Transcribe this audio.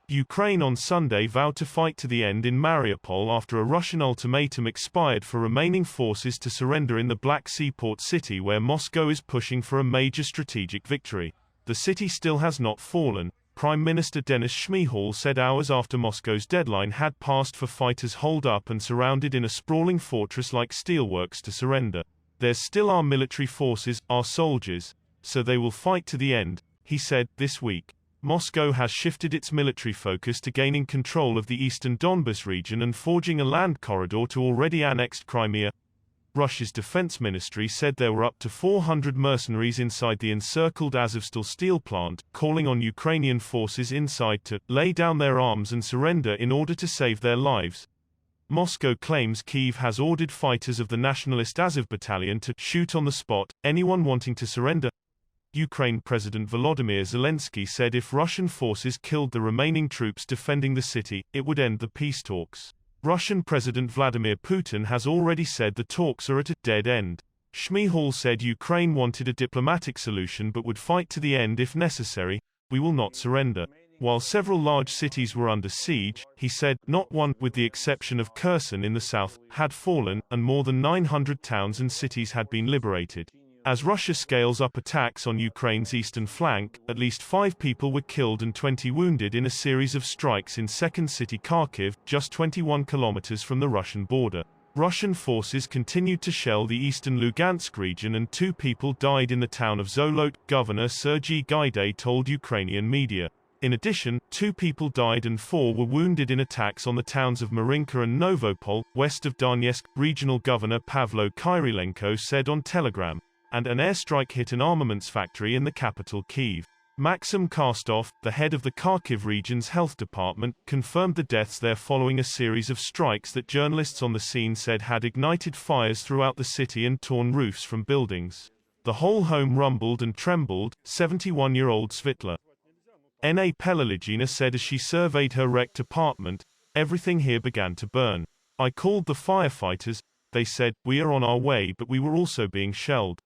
Ukraine on Sunday vowed to fight to the end in Mariupol after a Russian ultimatum expired for remaining forces to surrender in the Black Sea port city where Moscow is pushing for a major strategic victory. The city still has not fallen, Prime Minister Denis Shmyhal said hours after Moscow's deadline had passed for fighters holed up and surrounded in a sprawling fortress like steelworks to surrender. "There's still our military forces, our soldiers, so they will fight to the end," he said this week. Moscow has shifted its military focus to gaining control of the eastern Donbas region and forging a land corridor to already annexed Crimea. Russia's defense ministry said there were up to 400 mercenaries inside the encircled Azovstal steel plant, calling on Ukrainian forces inside to lay down their arms and surrender in order to save their lives. Moscow claims Kyiv has ordered fighters of the nationalist Azov battalion to shoot on the spot anyone wanting to surrender. Ukraine President Volodymyr Zelensky said if Russian forces killed the remaining troops defending the city, it would end the peace talks. Russian President Vladimir Putin has already said the talks are at a dead end. Shmyhal said Ukraine wanted a diplomatic solution but would fight to the end if necessary. "We will not surrender." While several large cities were under siege, he said, not one, with the exception of Kherson in the south, had fallen, and more than 900 towns and cities had been liberated. As Russia scales up attacks on Ukraine's eastern flank, at least 5 people were killed and 20 wounded in a series of strikes in second city Kharkiv, just 21 kilometers from the Russian border. Russian forces continued to shell the eastern Lugansk region and 2 people died in the town of Zolot, Governor Sergei Gaidai told Ukrainian media. In addition, 2 people died and 4 were wounded in attacks on the towns of Marinka and Novopol, west of Donetsk, Regional Governor Pavlo Kyrylenko said on Telegram. And an airstrike hit an armaments factory in the capital Kyiv. Maxim Kastov, the head of the Kharkiv region's health department, confirmed the deaths there following a series of strikes that journalists on the scene said had ignited fires throughout the city and torn roofs from buildings. The whole home rumbled and trembled, 71-year-old Svitla N.A. Pelaligina said as she surveyed her wrecked apartment, "Everything here began to burn. I called the firefighters. They said, we are on our way, but we were also being shelled.